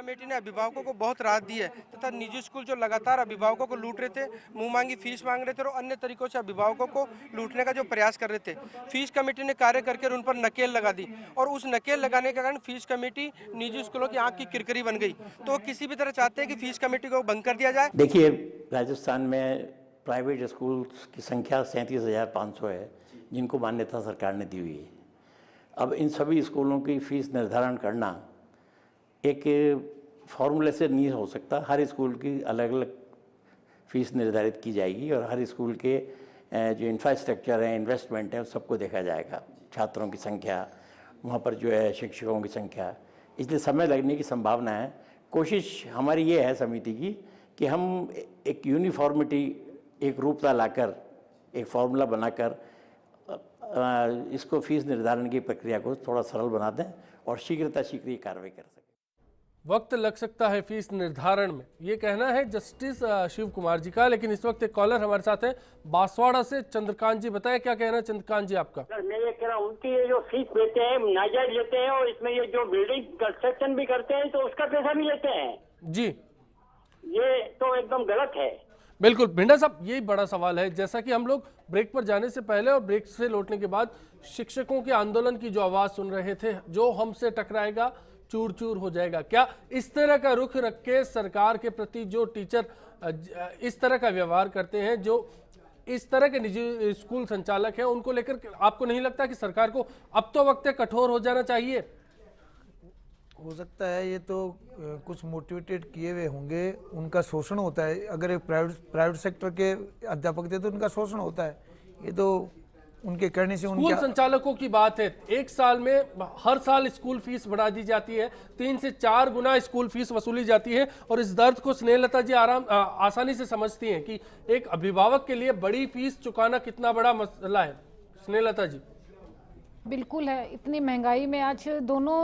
Committee ने अभिभावकों को बहुत राहत दी है तथा निजी स्कूल जो लगातार अभिभावकों को लूट रहे थे, मुंह मांगी फीस मांग रहे थे और अन्य तरीकों से अभिभावकों को लूटने का जो प्रयास कर रहे थे, फीस कमेटी ने कार्य करके उन पर नकेल लगा दी और उस नकेल लगाने के कारण फीस कमेटी निजी स्कूलों की आंख की किरकिरी बन गई। तो किसी भी तरह चाहते हैं कि फीस कमेटी को बंद कर दिया जाए। देखिए, राजस्थान में प्राइवेट स्कूल की संख्या 37,500 है जिनको मान्यता सरकार ने दी हुई है। अब इन सभी स्कूलों की फीस निर्धारण करना एक फॉर्मूले से नहीं हो सकता। हर स्कूल की अलग अलग फीस निर्धारित की जाएगी और हर स्कूल के जो इंफ्रास्ट्रक्चर है, इन्वेस्टमेंट है, सबको देखा जाएगा, छात्रों की संख्या, वहाँ पर जो है शिक्षकों की संख्या, इसलिए समय लगने की संभावना है। कोशिश हमारी ये है समिति की कि हम एक यूनिफॉर्मिटी, एक रूपता लाकर, एक फॉर्मूला बनाकर इसको फीस निर्धारण की प्रक्रिया को थोड़ा सरल बना दें और शीघ्र ये कार्रवाई कर सकें। वक्त लग सकता है फीस निर्धारण में, ये कहना है जस्टिस शिव कुमार जी का। लेकिन इस वक्त एक कॉलर हमारे साथ है बांसवाड़ा से, चंद्रकांत जी। बताएं क्या कहना है चंद्रकांत जी आपका। सर मैं ये कह रहा हूँ, उनकी ये जो फीस लेते हैं नाजायज लेते हैं और इसमें ये जो बिल्डिंग कंस्ट्रक्शन भी करते हैं तो उसका पैसा भी लेते हैं जी। ये तो एकदम गलत है। बिल्कुल भिंडा साहब, यही बड़ा सवाल है। जैसा कि हम लोग ब्रेक पर जाने से पहले और ब्रेक से लौटने के बाद शिक्षकों के आंदोलन की जो आवाज सुन रहे थे, जो हमसे टकराएगा चूर चूर हो जाएगा, क्या इस तरह का रुख रख के सरकार के प्रति जो टीचर इस तरह का व्यवहार करते हैं, जो इस तरह के निजी स्कूल संचालक हैं, उनको लेकर आपको नहीं लगता कि सरकार को अब तो वक्त कठोर हो जाना चाहिए? हो सकता है ये तो कुछ मोटिवेटेड किए हुए होंगे, उनका शोषण होता है। अगर एक प्राइवेट सेक्टर के अध्यापक थे तो उनका शोषण होता है, ये तो उनके करने से स्कूल संचालकों की बात है। एक साल में हर साल स्कूल फीस बढ़ा दी जाती है, 3 से 4 गुना स्कूल फीस वसूली जाती है और इस दर्द को स्नेहलता जी आसानी से समझती हैं कि एक अभिभावक के लिए बड़ी फीस चुकाना कितना बड़ा मसला है। स्नेहलता जी। बिल्कुल है, इतनी महंगाई में आज दोनों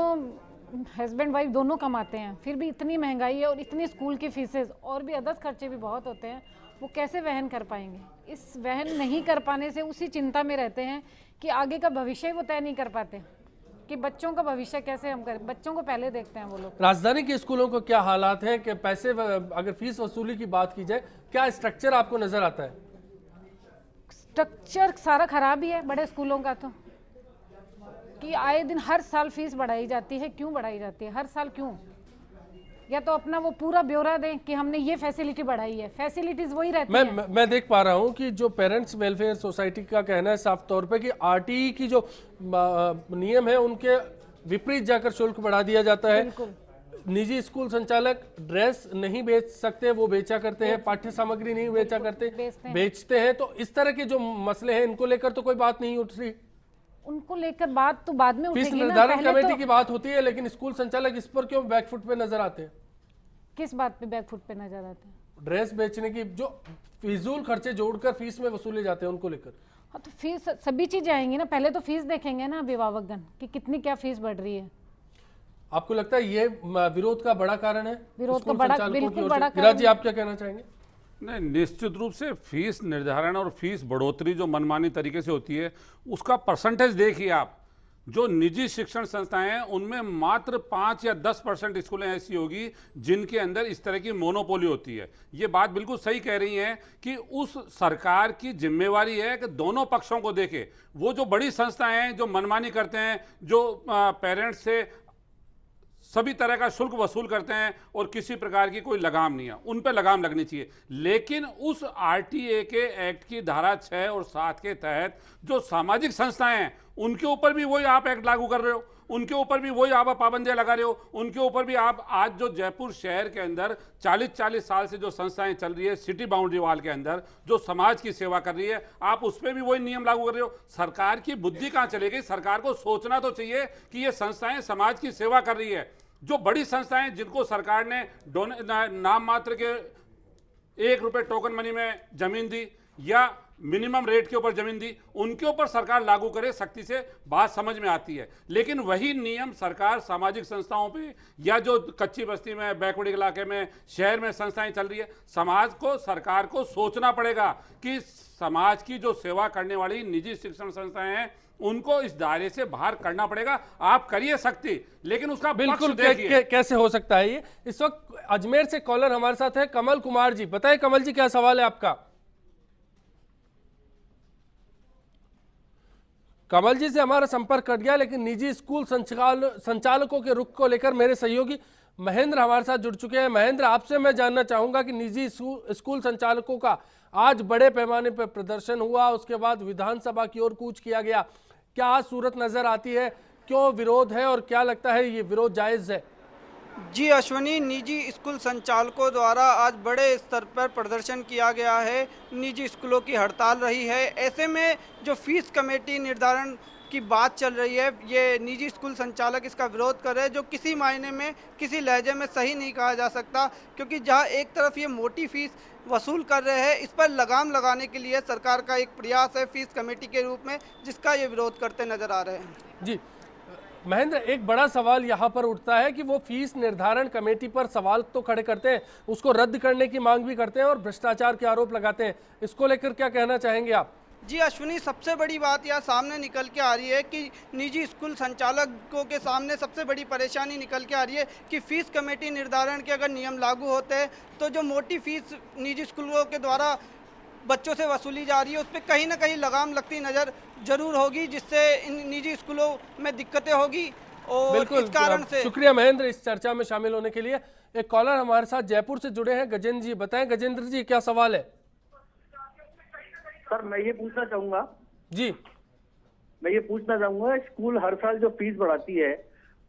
हस्बैंड वाइफ दोनों कमाते हैं, फिर भी इतनी महंगाई है और इतनी स्कूल की फीसेस और भी अदर खर्चे भी बहुत होते हैं, वो कैसे वहन कर पाएंगे? इस वहन नहीं कर पाने से उसी चिंता में रहते हैं कि आगे का भविष्य वो तय नहीं कर पाते कि बच्चों का भविष्य कैसे हम करें। बच्चों को पहले देखते हैं वो लोग। राजधानी के स्कूलों को क्या हालात हैं कि पैसे, अगर फीस वसूली की बात की जाए, क्या स्ट्रक्चर आपको नजर आता है? स्ट्रक्चर सारा खराब ही है बड़े स्कूलों का, तो कि आए दिन हर साल फीस बढ़ाई जाती है। क्यों बढ़ाई जाती है हर साल, क्यों? या तो अपना वो पूरा ब्यौरा दें कि हमने ये फैसिलिटी बढ़ाई है, फैसिलिटीज वही रहती हैं। मैं देख पा रहा हूं कि जो पेरेंट्स वेलफेयर सोसाइटी का कहना है साफ तौर पे कि आरटीई की जो नियम है उनके विपरीत जाकर शुल्क बढ़ा दिया जाता है। निजी स्कूल संचालक ड्रेस नहीं बेच सकते, वो बेचा करते हैं, पाठ्य सामग्री नहीं बेचा करते, बेचते हैं। तो इस तरह के जो मसले हैं, इनको लेकर तो कोई बात नहीं उठ रही। उनको लेकर बात तो बाद में उठेगी ना। निर्धारण कमेटी की बात होती है, लेकिन स्कूल संचालक इस पर क्यों बैकफुट पे नजर आते हैं? किस बात पे बैकफुट पे नजर आते हैं? ड्रेस बेचने की जो फिजूल खर्चे जोड़कर फीस में वसूले जाते हैं उनको लेकर। हाँ, तो फीस सभी चीजें आएंगी ना, पहले तो फीस देखेंगे ना अभिभावकगण कि कितनी क्या फीस बढ़ रही है। आपको लगता है ये विरोध का बड़ा कारण है? विरोध का बड़ा, बिल्कुल बड़ा कारण। जी, आप क्या कहना चाहेंगे? नहीं, निश्चित रूप से फीस निर्धारण और फीस बढ़ोतरी जो मनमानी तरीके से होती है, उसका परसेंटेज देखिए आप। जो निजी शिक्षण संस्थाएं हैं उनमें मात्र 5 या 10% स्कूलें ऐसी होगी जिनके अंदर इस तरह की मोनोपोली होती है। ये बात बिल्कुल सही कह रही हैं कि उस सरकार की जिम्मेवारी है कि दोनों पक्षों को देखे। वो जो बड़ी संस्थाएं हैं जो मनमानी करते हैं, जो पेरेंट्स से सभी तरह का शुल्क वसूल करते हैं और किसी प्रकार की कोई लगाम नहीं है, उन पर लगाम लगनी चाहिए। लेकिन उस आरटीए के एक्ट की धारा 6 और 7 के तहत जो सामाजिक संस्थाएं हैं उनके ऊपर भी वही आप एक्ट लागू कर रहे हो, उनके ऊपर भी वही आप पाबंदियां लगा रहे हो, उनके ऊपर भी आप आज जो जयपुर शहर के अंदर 40-40 साल से जो संस्थाएं चल रही है सिटी बाउंड्री वाल के अंदर, जो समाज की सेवा कर रही है, आप उस पर भी वही नियम लागू कर रहे हो। सरकार की बुद्धि कहां चली गई? सरकार को सोचना तो चाहिए कि ये संस्थाएं समाज की सेवा कर रही है। जो बड़ी संस्थाएं जिनको सरकार ने नाम मात्र के 1 रुपए टोकन मनी में जमीन दी या मिनिमम रेट के ऊपर जमीन दी, उनके ऊपर सरकार लागू करे, सख्ती से बात समझ में आती है। लेकिन वही नियम सरकार सामाजिक संस्थाओं पे या जो कच्ची बस्ती में, बैकवर्ड इलाके में, शहर में संस्थाएं चल रही है, समाज को, सरकार को सोचना पड़ेगा कि समाज की जो सेवा करने वाली निजी शिक्षण संस्थाएं हैं उनको इस दायरे से बाहर करना पड़ेगा। आप करिए सख्ती, लेकिन उसका बिल्कुल पक्ष देखिए। कैसे हो सकता है ये। इस वक्त अजमेर से कॉलर हमारे साथ है कमल कुमार जी। बताइए कमल जी, क्या सवाल है आपका? कमल जी से हमारा संपर्क कट गया, लेकिन निजी स्कूल संचालकों के रुख को लेकर मेरे सहयोगी महेंद्र हमारे साथ जुड़ चुके हैं। महेंद्र, आपसे मैं जानना चाहूंगा कि निजी स्कूल संचालकों का आज बड़े पैमाने पर प्रदर्शन हुआ, उसके बाद विधानसभा की ओर कूच किया गया, क्या आज सूरत नजर आती है? क्यों विरोध है और क्या लगता है ये विरोध जायज है? जी अश्वनी, निजी स्कूल संचालकों द्वारा आज बड़े स्तर पर प्रदर्शन किया गया है, निजी स्कूलों की हड़ताल रही है। ऐसे में जो फीस कमेटी निर्धारण की बात चल रही है, ये निजी स्कूल संचालक इसका विरोध कर रहे हैं, जो किसी मायने में, किसी लहजे में सही नहीं कहा जा सकता, क्योंकि जहां एक तरफ ये मोटी फीस वसूल कर रहे हैं, इस पर लगाम लगाने के लिए सरकार का एक प्रयास है फीस कमेटी के रूप में, जिसका ये विरोध करते नजर आ रहे हैं। जी महेंद्र, एक बड़ा सवाल यहाँ पर उठता है कि वो फीस निर्धारण कमेटी पर सवाल तो खड़े करते हैं, उसको रद्द करने की मांग भी करते हैं और भ्रष्टाचार के आरोप लगाते हैं। इसको लेकर क्या कहना चाहेंगे आप? जी अश्विनी, सबसे बड़ी बात यह सामने निकल के आ रही है कि निजी स्कूल संचालकों के सामने सबसे बड़ी परेशानी निकल के आ रही है कि फीस कमेटी निर्धारण के अगर नियम लागू होते हैं तो जो मोटी फीस निजी स्कूलों के द्वारा बच्चों से वसूली जा रही है, उस पर कहीं ना कहीं लगाम लगती नज़र जरूर होगी, जिससे इन निजी स्कूलों में दिक्कतें होगी। और इस कारण से शुक्रिया महेंद्र इस चर्चा में शामिल होने के लिए। एक कॉलर हमारे साथ जयपुर से जुड़े हैं, गजेंद्र जी। बताएं गजेंद्र जी, क्या सवाल है? सर मैं ये पूछना चाहूंगा जी, स्कूल हर साल जो फीस बढ़ाती है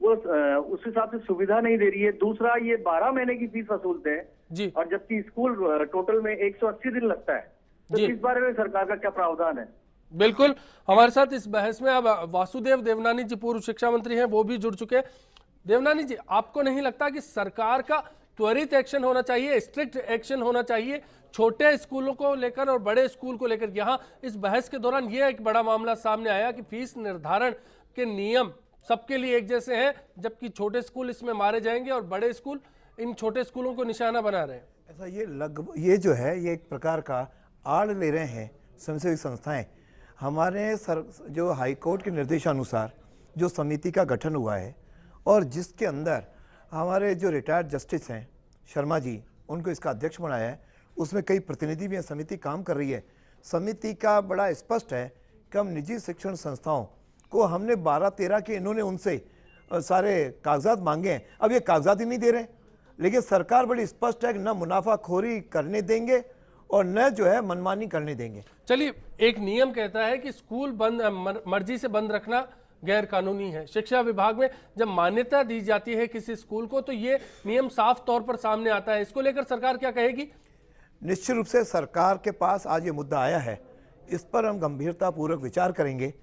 वो उस हिसाब से सुविधा नहीं दे रही है। दूसरा, ये 12 महीने की फीस वसूलते हैं जी, और जबकि स्कूल टोटल में 180 दिन लगता है। तो इस बारे में सरकार का क्या प्रावधान है? बिल्कुल। हमारे साथ इस बहस में अब वासुदेव देवनानी जी, पूर्व शिक्षा मंत्री हैं, वो भी जुड़ चुके हैं। देवनानी जी, आपको नहीं लगता कि सरकार का त्वरित एक्शन होना चाहिए, स्ट्रिक्ट एक्शन होना चाहिए छोटे स्कूलों को लेकर और बड़े स्कूल को लेकर? यहाँ इस बहस के दौरान ये एक बड़ा मामला सामने आया कि फीस निर्धारण के नियम सबके लिए एक जैसे हैं, जबकि छोटे स्कूल इसमें मारे जाएंगे और बड़े स्कूल इन छोटे स्कूलों को निशाना बना रहे हैं। ऐसा ये जो है ये एक प्रकार का आड़ ले रहे हैं स्वयंसेवी संस्थाएं। हमारे जो हाई कोर्ट के निर्देशानुसार जो समिति का गठन हुआ है और जिसके अंदर हमारे जो रिटायर्ड जस्टिस हैं शर्मा जी, उनको इसका अध्यक्ष बनाया है, उसमें कई प्रतिनिधि भी हैं, समिति काम कर रही है। समिति का बड़ा स्पष्ट है कि हम निजी शिक्षण संस्थाओं को, हमने 12-13 के इन्होंने उनसे सारे कागजात मांगे हैं, अब ये कागजात ही नहीं दे रहे। लेकिन सरकार बड़ी स्पष्ट है कि न मुनाफाखोरी करने देंगे और न जो है मनमानी करने देंगे। चलिए, एक नियम कहता है कि स्कूल बंद मर्जी से बंद रखना गैर कानूनी है। शिक्षा विभाग में जब मान्यता दी जाती है किसी स्कूल को तो ये नियम साफ तौर पर सामने आता है। इसको लेकर सरकार क्या कहेगी? निश्चित रूप से सरकार के पास आज ये मुद्दा आया है, इस पर हम गंभीरतापूर्वक विचार करेंगे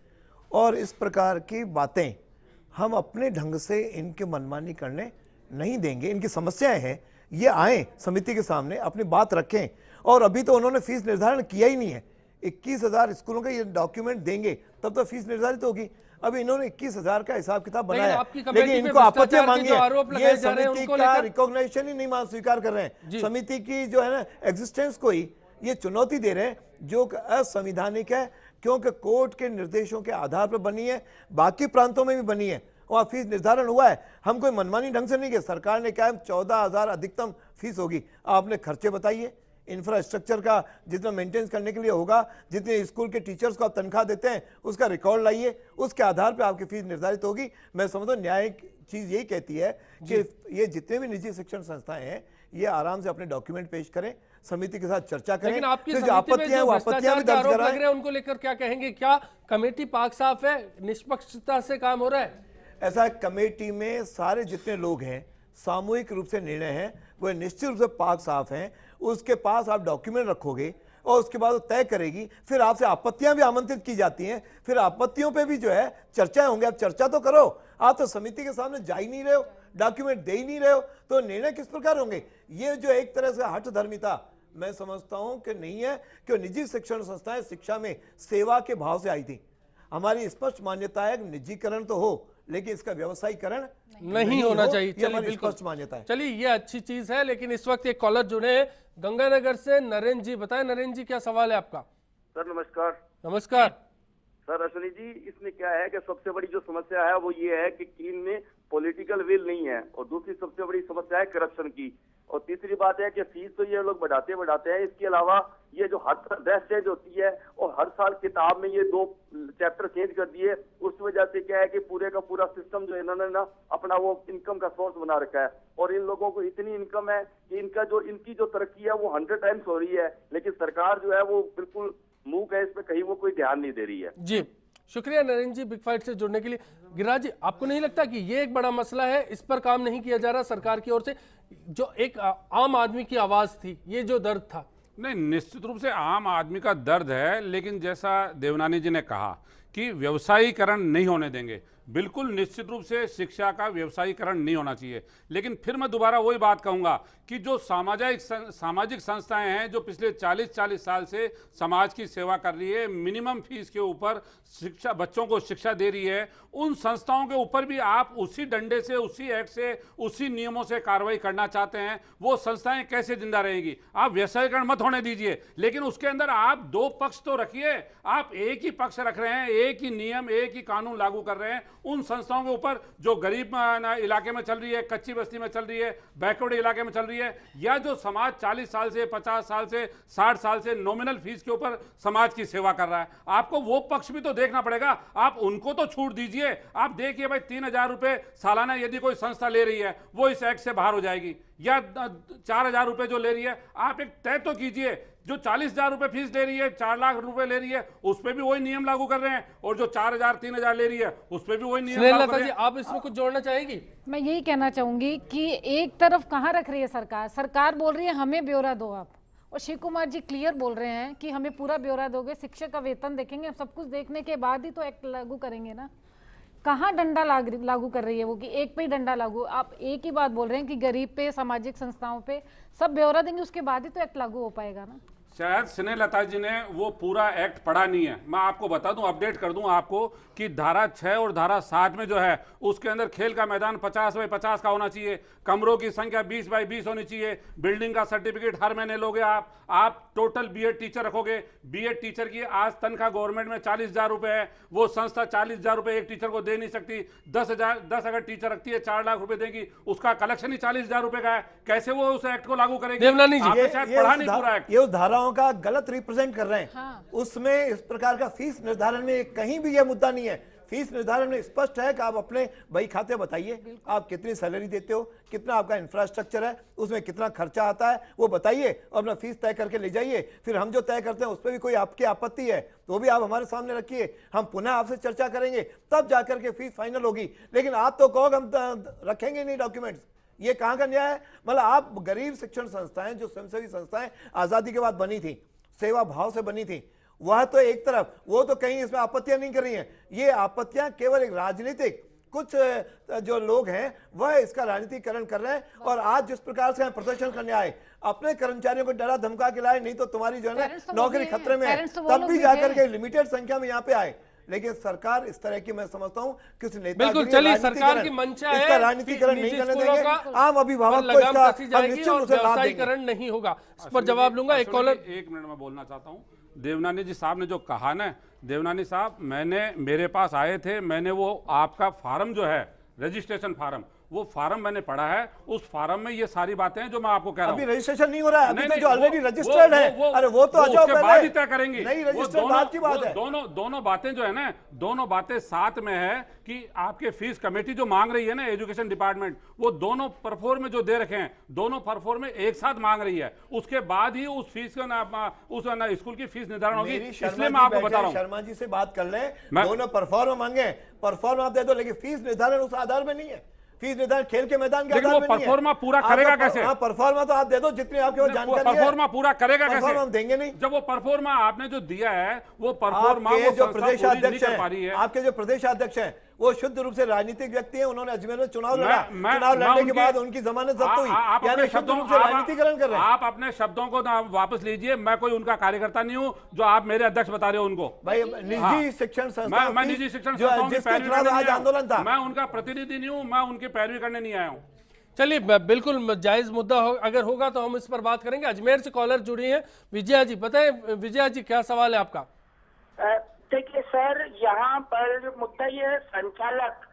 और इस प्रकार की बातें हम अपने ढंग से इनके मनमानी करने नहीं देंगे। इनकी समस्याएं हैं, ये आए समिति के सामने अपनी बात रखें। और अभी तो उन्होंने फीस निर्धारण किया ही नहीं है। 21,000 स्कूलों का ये डॉक्यूमेंट देंगे तब तो फीस निर्धारित होगी। अभी इन्होंने 21,000 का हिसाब किताब बनाया, लेकिन इनको आपत्तियां मांगी है। ये समिति का रिकॉग्निशन ही नहीं स्वीकार कर रहे हैं। समिति की जो है ना एग्जिस्टेंस को ही ये चुनौती दे रहे हैं, जो असंवैधानिक है, क्योंकि कोर्ट के निर्देशों के आधार पर बनी है, बाकी प्रांतों में भी बनी है, वहाँ फीस निर्धारण हुआ है। हम कोई मनमानी ढंग से नहीं किया। सरकार ने कहा 14,000 अधिकतम फीस होगी। आपने खर्चे बताइए, इंफ्रास्ट्रक्चर का जितना मेंटेन करने के लिए होगा, जितने स्कूल के टीचर्स को आप तनख्वाह देते हैं उसका रिकॉर्ड लाइए, उसके आधार पर आपकी फीस निर्धारित होगी। मैं समझता हूँ न्यायिक चीज़ यही कहती है कि ये जितने भी निजी शिक्षण संस्थाएं हैं ये आराम से अपने डॉक्यूमेंट पेश करें, समिति के साथ चर्चा करें। लेकिन आपकी जो आपत्तियां भ्रष्टाचार भी के दर्ज आरोप लग कराएं। रहे हैं, उनको लेकर क्या कहेंगे? क्या कमेटी पाक साफ है, निष्पक्षता से काम हो रहा है? ऐसा कमेटी में सारे जितने लोग हैं सामूहिक रूप से निर्णय है, वो निश्चित रूप से पाक साफ हैं। उसके पास आप डॉक्यूमेंट रखोगे और उसके बाद वो तय करेगी। फिर आपसे आपत्तियां भी आमंत्रित की जाती हैं, फिर आपत्तियों पे भी जो है चर्चाएं होंगे। आप चर्चा तो करो, आप तो समिति के सामने जा ही नहीं रहे हो, डॉक्यूमेंट दे ही नहीं रहे हो, तो निर्णय किस प्रकार होंगे? ये जो एक तरह से हठधर्मिता मैं समझता हूं कि नहीं है, कि निजी शिक्षण संस्थाएं शिक्षा में सेवा के भाव से आई थी। हमारी स्पष्ट मान्यता है कि निजीकरण तो हो, लेकिन इसका व्यवसायीकरण नहीं होना चाहिए। ये चलिए, हमारी बिल्कुल स्पष्ट मान्यता है। चलिए, ये अच्छी चीज है। लेकिन इस वक्त एक कॉलर जुड़े हैं गंगानगर से, नरेंद्र जी। बताएं नरेंद्र जी, क्या सवाल है आपका? सर नमस्कार। नमस्कार सर अश्विनी जी, इसमें क्या है कि सबसे बड़ी जो समस्या है वो ये है कि टीम में पॉलिटिकल विल नहीं है, और दूसरी सबसे बड़ी समस्या है करप्शन की, और तीसरी बात है कि फीस तो ये लोग बढ़ाते हैं। इसके अलावा ये जो हर ड्रेस चेंज होती है और हर साल किताब में ये 2 चैप्टर चेंज कर दिए, उस वजह से क्या है कि पूरे का पूरा सिस्टम जो इन्होंने ना अपना वो इनकम का सोर्स बना रखा है, और इन लोगों को इतनी इनकम है कि इनकी जो तरक्की है वो 100 टाइम्स हो रही है, लेकिन सरकार जो है वो बिल्कुल मूक है, इस पे कहीं वो कोई ध्यान नहीं दे रही है। जी, शुक्रिया नरेंद्र जी बिग फाइट से जुड़ने के लिए। गिरिराज जी, आपको नहीं लगता कि ये एक बड़ा मसला है, इस पर काम नहीं किया जा रहा सरकार की ओर से? जो एक आम आदमी की आवाज थी, ये जो दर्द था। नहीं, निश्चित रूप से आम आदमी का दर्द है, लेकिन जैसा देवनानी जी ने कहा कि व्यवसायीकरण नहीं होने देंगे। बिल्कुल निश्चित रूप से शिक्षा का व्यवसायीकरण नहीं होना चाहिए, लेकिन फिर मैं दोबारा वही बात कहूंगा कि जो सामाजिक संस्थाएं हैं जो पिछले 40 साल से समाज की सेवा कर रही है, मिनिमम फीस के ऊपर शिक्षा, बच्चों को शिक्षा दे रही है, उन संस्थाओं के ऊपर भी आप उसी डंडे से, उसी एक्ट से, उसी नियमों से कार्रवाई करना चाहते हैं। वो संस्थाएं कैसे जिंदा रहेंगी? आप व्यवसायीकरण मत होने दीजिए, लेकिन उसके अंदर आप 2 पक्ष तो रखिए। आप एक ही पक्ष रख रहे हैं, एक ही नियम, एक ही कानून लागू कर रहे हैं उन संस्थाओं के ऊपर जो गरीब इलाके में चल रही है, कच्ची बस्ती में चल रही है, बैकवर्ड इलाके में चल रही है, या जो समाज 40 साल से, 50 साल से, 60 साल से नॉमिनल फीस के ऊपर समाज की सेवा कर रहा है। आपको वो पक्ष भी तो देखना पड़ेगा। आप उनको तो छूट दीजिए। आप देखिए भाई, 3000 रुपए सालाना यदि कोई संस्था ले रही है, वो इस एक्ट से बाहर हो जाएगी, या 4000 रुपए जो ले रही है, आप एक तय तो कीजिए। जो 40,000 रुपए फीस ले रही है, 4 लाख रुपए ले रही है, उस पर भी वही नियम लागू कर रहे हैं, और जो 4000, 3000 ले रही है, उस पर भी वही नियम लागू कर रहे हैं। आप इसमें कुछ जोड़ना चाहेगी? मैं यही कहना चाहूंगी कि एक तरफ कहाँ रख रही है सरकार बोल रही है हमें ब्यौरा दो आप, और शिव कुमार जी क्लियर बोल रहे हैं कि हमें पूरा ब्यौरा दोगे, शिक्षक का वेतन देखेंगे, सब कुछ देखने के बाद ही तो एक्ट लागू करेंगे ना। कहाँ डंडा लागू कर रही है वो, कि एक पे ही डंडा लागू? आप एक ही बात बोल रहे हैं कि गरीब पे, सामाजिक संस्थाओं पे सब ब्यौरा देंगे, उसके बाद ही तो एक्ट लागू हो पाएगा ना। शायद स्नेहलता जी ने वो पूरा एक्ट पढ़ा नहीं है। मैं आपको बता दूं, अपडेट कर दूं आपको कि धारा 6 और धारा 7 में जो है उसके अंदर खेल का मैदान 50 बाई 50 का होना चाहिए, कमरों की संख्या 20 बाई 20 होनी चाहिए, बिल्डिंग का सर्टिफिकेट हर महीने लोगे आप टोटल बीएड टीचर रखोगे। बीएड टीचर की आज तनख्वाह गवर्नमेंट में 40,000 रुपए है, वो संस्था 40,000 रुपए एक टीचर को दे नहीं सकती। 10 अगर टीचर रखती है, 4 लाख रुपए देगी, उसका कलेक्शन ही 40,000 रुपए का है। कैसे वो उस एक्ट को लागू करेगी? देवनानी जी, आपने शायद पढ़ा नहीं पूरा एक्ट। ये धाराओं का गलत रिप्रेजेंट कर रहे हैं। हाँ। उसमें इस प्रकार का फीस निर्धारण में कहीं भी यह मुद्दा नहीं है। फीस निर्धारण में स्पष्ट है कि आप अपने बही खाते बताइए, आप कितनी सैलरी देते हो, कितना आपका इंफ्रास्ट्रक्चर है, उसमें कितना खर्चा आता है, वो बताइए और अपना फीस तय करके ले जाइए। फिर हम जो तय करते हैं उस पर भी कोई आपकी आपत्ति है तो भी आप हमारे सामने रखिए, हम पुनः आपसे चर्चा करेंगे, तब जाकर के फीस फाइनल होगी। लेकिन आप तो कहोगे हम रखेंगे नहीं डॉक्यूमेंट्स, ये कहाँ का न्याय है? मतलब आप गरीब शिक्षण संस्थाएं, जो स्वयंसेवी संस्थाएं आजादी के बाद बनी थी, सेवा भाव से बनी थी, वह तो एक तरफ, वो तो कहीं इसमें आपत्तियां नहीं कर रही हैं। ये आपत्तियां केवल एक राजनीतिक कुछ जो लोग हैं वह इसका राजनीतिकरण कर रहे हैं। और आज जिस प्रकार से प्रदर्शन करने आए, अपने कर्मचारियों को डरा धमका के लाए, नहीं तो तुम्हारी जो है ना नौकरी खतरे में है, तब भी जाकर के लिमिटेड संख्या में यहाँ पे आए। लेकिन सरकार इस तरह की, मैं समझता हूं किसी नेता बिल्कुल, चलिए सरकार की मंशा है, इसका राजनीतिकरण नहीं करने देंगे। आम अभिभावक को इसका निश्चित रूप से लाभ देंगे। नहीं होगा। इस पर जवाब लूंगा। एक कॉलर, 1 मिनट में बोलना चाहता हूं। देवनानी जी साहब ने जो कहा ना, देवनानी साहब मेरे पास आए थे, मैंने वो आपका फार्म जो है, रजिस्ट्रेशन फार्म, वो फार्म मैंने पढ़ा है। उस फार्म में ये सारी बातें हैं जो मैं आपको कह रहा हूं। अभी रजिस्ट्रेशन नहीं हो रहा है, अभी तो जो ऑलरेडी रजिस्टर्ड है, अरे वो तो उसके बाद ही तय करेंगे। नहीं, रजिस्टर्ड बात की बात है। दोनों बातें जो है ना, दोनों बातें साथ में है कि आपके फीस कमेटी जो मांग रही है ना, एजुकेशन डिपार्टमेंट, वो दोनों परफॉर्म में जो दे रखे हैं, दोनों परफॉर्म में एक साथ मांग रही है। उसके बाद ही उस फीस का उस स्कूल की फीस निर्धारण होगी। इसलिए मैं आपको बता रहा हूँ, शर्मा जी से बात कर लें, दोनों परफॉर्म मांगे, परफॉर्म आप दे दो, लेकिन फीस निर्धारण उस आधार में नहीं है। फीस निर्धारण खेल के मैदान के आधार में नहीं है। परफॉर्मा पूरा करेगा कैसे? परफॉर्मा तो आप दे दो जितनी आपके पास जानकारी है। परफॉर्मा पूरा करेगा कैसे? हम देंगे नहीं। जब वो परफॉर्मा आपने जो दिया है, वो परफॉर्मा जो प्रदेश अध्यक्ष है, आपके जो प्रदेश अध्यक्ष हैं, वो शुद्ध रूप से राजनीतिक व्यक्ति हैं, उन्होंने अजमेर में चुनाव लड़ा, मैं चुनाव लड़ने के उनकी- बाद उनकी जमानत जब्त हुई, आप यानी अपने शुद्ध शब्दों रूप से राजनीतिकरण कर रहे हैं। आप अपने शब्दों को ना वापस लीजिए, मैं कोई उनका कार्यकर्ता नहीं हूं जो आप मेरे अध्यक्ष बता रहे हो उनको। भाई हाँ। निजी शिक्षण संस्था, मैं निजी शिक्षण संस्थाओं की जिसके पैरवी खिलाफ करने आज नहीं आया आंदोलन था, हूं। मैं उनका प्रतिनिधि नहीं हूं, मैं उनकी पैरवी करने नहीं आया हूं। चलिए बिल्कुल जायज मुद्दा अगर होगा तो हम इस पर बात करेंगे। अजमेर से कॉलर जुड़ी हैं विजया जी, बताएं विजया जी क्या सवाल है आपका? देखिए सर, यहाँ पर मुद्दा ये है, संचालक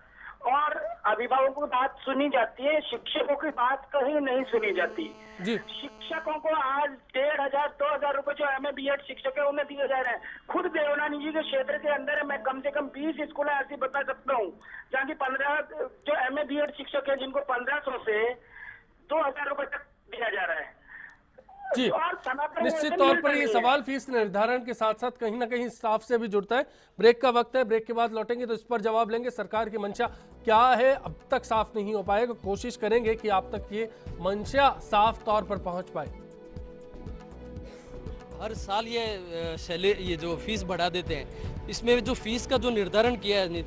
और अभिभावकों की बात सुनी जाती है, शिक्षकों की बात कहीं नहीं सुनी जाती जी। शिक्षकों को आज 1,500 2,000 रुपए जो MA BEd शिक्षक है उन्हें दिए जा रहे हैं। खुद देवनानी जी के क्षेत्र के अंदर है, मैं कम से कम 20 स्कूल ऐसी बता सकता हूँ जहाँ की 15 जो MA BEd शिक्षक है जिनको 1500 से 2,000 रुपए तक दिया जा रहा है जी। और सनातन निश्चित वेतन तौर मिलता पर ये नहीं है। सवाल फीस निर्धारण के साथ साथ कहीं ना कहीं स्टाफ से भी जुड़ता है। ब्रेक का वक्त है, ब्रेक के बाद लौटेंगे तो इस पर जवाब लेंगे। सरकार की मंशा क्या है अब तक साफ नहीं हो पाएगा, कोशिश करेंगे कि आप तक ये मंशा साफ तौर पर पहुंच पाए। हर साल ये जो फीस बढ़ा देते हैं, इसमें जो फीस का जो निर्धारण किया है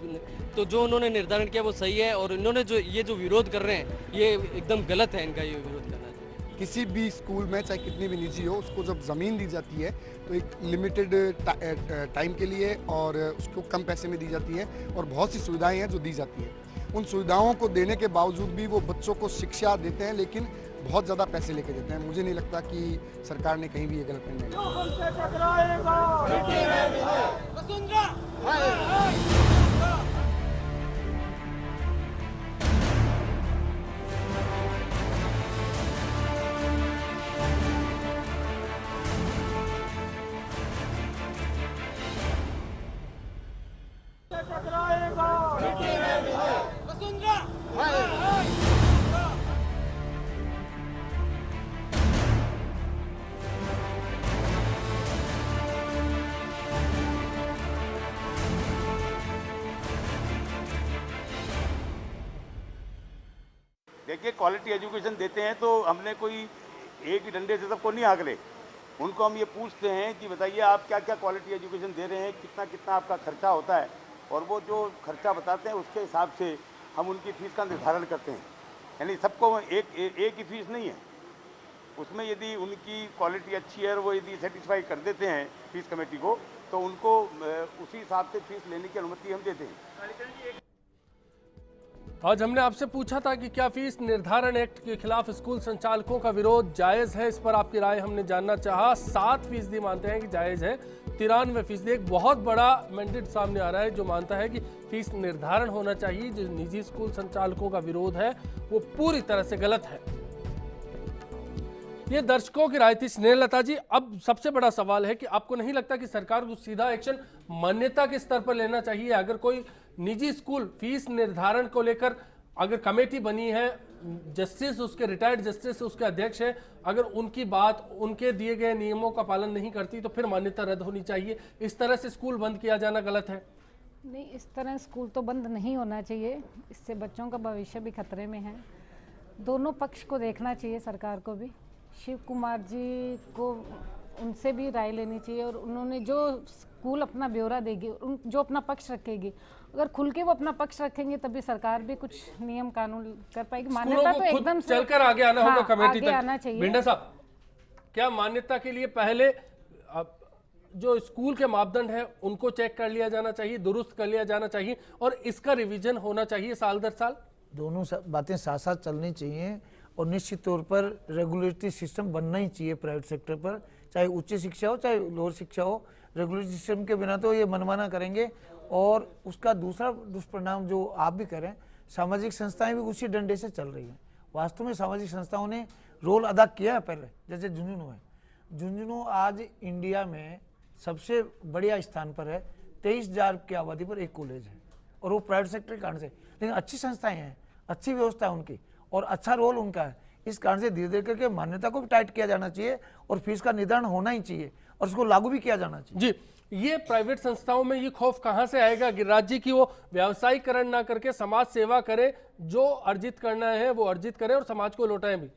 तो जो उन्होंने निर्धारण किया वो सही है, और इन्होंने जो विरोध कर रहे हैं ये एकदम गलत है, इनका ये विरोध करना। किसी भी स्कूल में चाहे कितनी भी निजी हो, उसको जब ज़मीन दी जाती है तो एक लिमिटेड टाइम के लिए और उसको कम पैसे में दी जाती है, और बहुत सी सुविधाएं हैं जो दी जाती हैं। उन सुविधाओं को देने के बावजूद भी वो बच्चों को शिक्षा देते हैं, लेकिन बहुत ज़्यादा पैसे लेके देते हैं। मुझे नहीं लगता कि सरकार ने कहीं भी ये गलत निर्णय लिया। देखिए, क्वालिटी एजुकेशन देते हैं तो हमने कोई एक ही डंडे से सबको नहीं आंकड़े। उनको हम ये पूछते हैं कि बताइए आप क्या क्या क्वालिटी एजुकेशन दे रहे हैं, कितना कितना आपका खर्चा होता है, और वो जो खर्चा बताते हैं उसके हिसाब से हम उनकी फ़ीस का निर्धारण करते हैं। यानी सबको एक ही फीस नहीं है, उसमें यदि उनकी क्वालिटी अच्छी है और वो यदि सेटिस्फाई कर देते हैं फीस कमेटी को, तो उनको उसी हिसाब से फीस लेने की अनुमति हम देते हैं। आज हमने आपसे पूछा था कि क्या फीस निर्धारण एक्ट के खिलाफ स्कूल संचालकों का विरोध जायज है, इस पर आपकी राय हमने जानना चाहा। 7% मानते हैं कि जायज है, 93% एक बहुत बड़ा मैंडेट सामने आ रहा है जो मानता है कि फीस निर्धारण होना चाहिए। जो निजी स्कूल संचालकों का विरोध है वो पूरी तरह से गलत है। ये दर्शकों की राय थी। स्नेहलता जी, अब सबसे बड़ा सवाल है कि आपको नहीं लगता कि सरकार को सीधा एक्शन मान्यता के स्तर पर लेना चाहिए? अगर कोई निजी स्कूल फीस निर्धारण को लेकर अगर कमेटी बनी है, जस्टिस उसके रिटायर्ड जस्टिस उसके अध्यक्ष है, अगर उनकी बात उनके दिए गए नियमों का पालन नहीं करती तो फिर मान्यता रद्द होनी चाहिए। इस तरह से स्कूल बंद किया जाना गलत है? नहीं, इस तरह स्कूल तो बंद नहीं होना चाहिए, इससे बच्चों का भविष्य भी खतरे में है। दोनों पक्ष को देखना चाहिए, सरकार को भी। शिव कुमार जी को उनसे भी राय लेनी चाहिए, और उन्होंने जो स्कूल अपना ब्यौरा देगी, जो अपना पक्ष रखेगी, अगर खुल के वो अपना पक्ष रखेंगे तभी सरकार भी कुछ नियम कानून कर पाएगी। मान्यता तो एकदम से चलकर आगे आना होगा, कमेटी आगे तक आना चाहिए। भिंडा साहब, क्या मान्यता के लिए पहले जो स्कूल के मापदंड है उनको चेक कर लिया जाना चाहिए, दुरुस्त कर लिया जाना चाहिए, और इसका रिवीजन होना चाहिए साल दर साल? दोनों बातें साथ साथ चलनी चाहिए, और निश्चित तौर पर रेगुलेटरी सिस्टम बनना ही चाहिए प्राइवेट सेक्टर पर, चाहे उच्च शिक्षा हो चाहे लोअर शिक्षा हो। रेगुलेटरी सिस्टम के बिना तो ये मनमाना करेंगे, और उसका दूसरा दुष्परिणाम जो आप भी करें, सामाजिक संस्थाएं भी उसी डंडे से चल रही हैं। वास्तव में सामाजिक संस्थाओं ने रोल अदा किया है पहले, जैसे झुंझुनू है। झुंझुनू आज इंडिया में सबसे बढ़िया स्थान पर है, 23,000 की आबादी पर एक कॉलेज है, और वो प्राइवेट सेक्टर के कारण से। लेकिन अच्छी संस्थाएं हैं, अच्छी व्यवस्था है उनकी, और अच्छा रोल उनका है। इस कारण से धीरे धीरे करके मान्यता को भी टाइट किया जाना चाहिए, और फीस का निर्धारण होना ही चाहिए, और उसको लागू भी किया जाना चाहिए। जी, ये प्राइवेट संस्थाओं में ये खौफ कहां से आएगा कि राज्य की वो व्यावसायीकरण ना करके समाज सेवा करे, जो अर्जित करना है वो अर्जित करें और समाज को लौटाएं भी?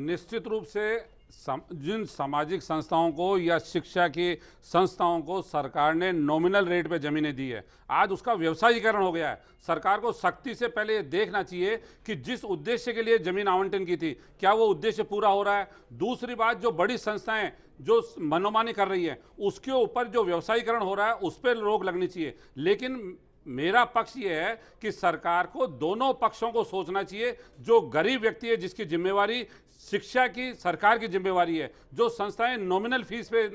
निश्चित रूप से जिन सामाजिक संस्थाओं को या शिक्षा की संस्थाओं को सरकार ने नॉमिनल रेट पे ज़मीनें दी है, आज उसका व्यवसायीकरण हो गया है। सरकार को सख्ती से पहले ये देखना चाहिए कि जिस उद्देश्य के लिए ज़मीन आवंटन की थी, क्या वो उद्देश्य पूरा हो रहा है। दूसरी बात, जो बड़ी संस्थाएं जो मनोमानी कर रही है, उसके ऊपर जो व्यवसायीकरण हो रहा है उस पर रोक लगनी चाहिए। लेकिन मेरा पक्ष ये है कि सरकार को दोनों पक्षों को सोचना चाहिए। जो गरीब व्यक्ति है, जिसकी जिम्मेवारी शिक्षा की सरकार की जिम्मेवारी है, जो संस्थाएं नॉमिनल फीस पे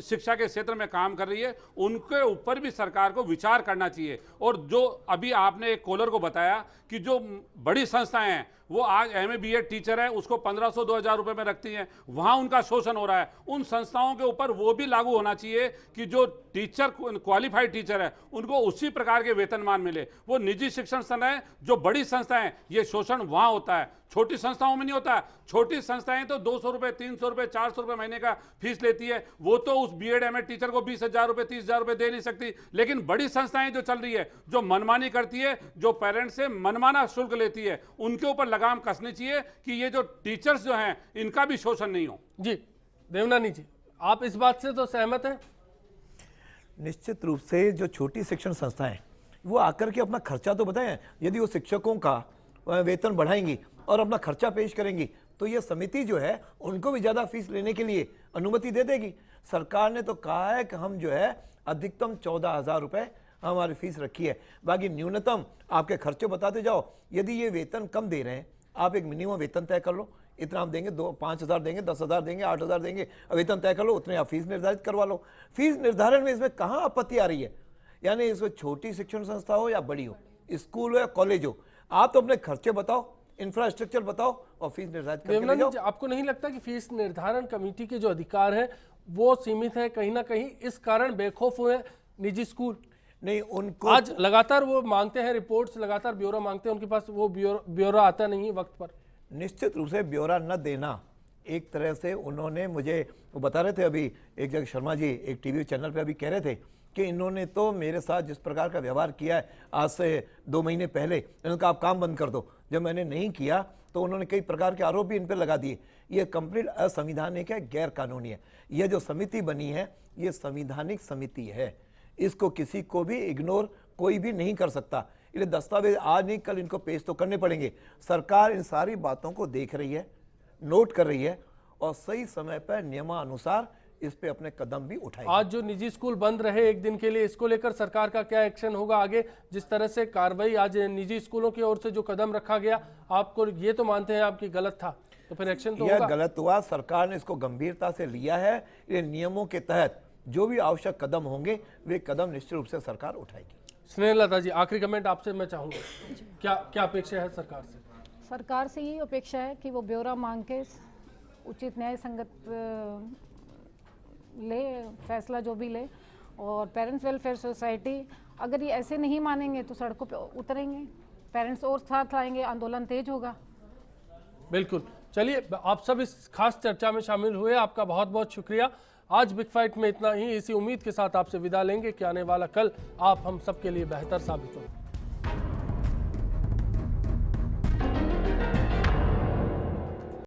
शिक्षा के क्षेत्र में काम कर रही है, उनके ऊपर भी सरकार को विचार करना चाहिए। और जो अभी आपने एक कॉलर को बताया कि जो बड़ी संस्थाएं हैं वो आज MA BEd टीचर है, उसको 1500-2000 रुपए में रखती हैं, वहां उनका शोषण हो रहा है। उन संस्थाओं के ऊपर वो भी लागू होना चाहिए कि जो टीचर क्वालिफाइड टीचर है उनको उसी प्रकार के वेतनमान मिले। वो निजी शिक्षण संस्थाएं, जो बड़ी संस्थाएं, ये शोषण वहां होता है, छोटी संस्थाओं में नहीं होता। छोटी संस्थाएं तो 200 रुपए, 300 रुपए, 400 रुपए महीने का फीस लेती है, वो तो उस BEd MA टीचर को 20,000 रुपए, 30,000 रुपए दे नहीं सकती। लेकिन बड़ी संस्थाएं जो चल रही है, जो मनमानी करती है, जो पेरेंट्स से मनमाना शुल्क लेती है, उनके ऊपर लगाम कसनी चाहिए कि ये जो टीचर्स जो हैं इनका भी शोषण नहीं हो। जी देवनानी जी, आप इस बात से तो सहमत हैं? निश्चित रूप से जो छोटी शिक्षण संस्थाएं वो आकर के अपना खर्चा तो बताएं। यदि वो शिक्षकों का वेतन बढ़ाएंगी और अपना खर्चा पेश करेंगी तो ये समिति जो है उनको भी ज़्यादा फीस लेने के लिए अनुमति दे देगी। सरकार ने तो कहा है कि हम जो है अधिकतम 14,000 रुपये हमारी फीस रखी है, बाकी न्यूनतम आपके खर्चे बताते जाओ। यदि ये वेतन कम दे रहे हैं, आप एक मिनिमम वेतन तय कर लो, इतना हम देंगे, 5,000 देंगे, 10,000 देंगे, 8,000 देंगे, वेतन तय कर लो, उतने आप फीस निर्धारित करवा लो। फीस निर्धारण में इसमें कहाँ आपत्ति आ रही है? यानी इसमें छोटी शिक्षण संस्था हो या बड़ी हो, स्कूल हो या कॉलेज हो, आप तो अपने खर्चे बताओ, इंफ्रास्ट्रक्चर बताओ और फीस निर्धारित करके जाओ। आपको नहीं लगता कि फीस निर्धारण कमेटी के जो अधिकार हैं वो सीमित है, कहीं ना कहीं इस कारण बेखौफ हुए निजी स्कूल? नहीं, उनको आज लगातार वो मांगते हैं रिपोर्ट्स, लगातार ब्यौरा मांगते हैं, उनके पास वो ब्यौरा आता नहीं वक्त पर। निश्चित रूप से ब्यौरा न देना एक तरह से उन्होंने मुझे वो बता रहे थे, अभी एक जगह शर्मा जी एक टीवी चैनल पे अभी कह रहे थे कि इन्होंने तो मेरे साथ जिस प्रकार का व्यवहार किया है आज से 2 महीने पहले, इन्होंने कहा आप काम बंद कर दो। जब मैंने नहीं किया तो उन्होंने कई प्रकार के आरोप भी इन पर लगा दिए। ये कंप्लीट असंवैधानिक है, गैर कानूनी है। यह जो समिति बनी है ये संवैधानिक समिति है, इसको किसी को भी इग्नोर कोई भी नहीं कर सकता। इसलिए दस्तावेज आज नहीं कल इनको पेश तो करने पड़ेंगे। सरकार इन सारी बातों को देख रही है, नोट कर रही है और सही समय पर नियमानुसार इस पे अपने कदम भी उठाएगी। आज जो निजी स्कूल बंद रहे एक दिन के लिए, इसको लेकर सरकार का क्या एक्शन होगा आगे? जिस तरह से कार्रवाई आज निजी स्कूलों की ओर से जो कदम रखा गया, आपको ये तो मानते हैं आपकी गलत था, तो फिर एक्शन तो होगा? यह गलत हुआ, सरकार ने इसको गंभीरता से लिया है। ये नियमों के तहत जो भी आवश्यक कदम होंगे वे कदम निश्चित रूप से सरकार उठाएगी। स्नेहलता जी, आखिरी कमेंट आपसे मैं चाहूँगा, क्या अपेक्षा है सरकार से? सरकार से यही अपेक्षा है कि वो ब्यौरा मांग के उचित न्याय संगत ले फैसला जो भी ले, और पेरेंट्स वेलफेयर सोसाइटी अगर ये ऐसे नहीं मानेंगे तो सड़कों पे उतरेंगे, पेरेंट्स और साथ आएंगे, आंदोलन तेज होगा। बिल्कुल। चलिए, आप सब इस खास चर्चा में शामिल हुए, आपका बहुत बहुत शुक्रिया। आज बिग फाइट में इतना ही। इसी उम्मीद के साथ आपसे विदा लेंगे कि आने वाला कल आप हम सब के लिए बेहतर साबित हो।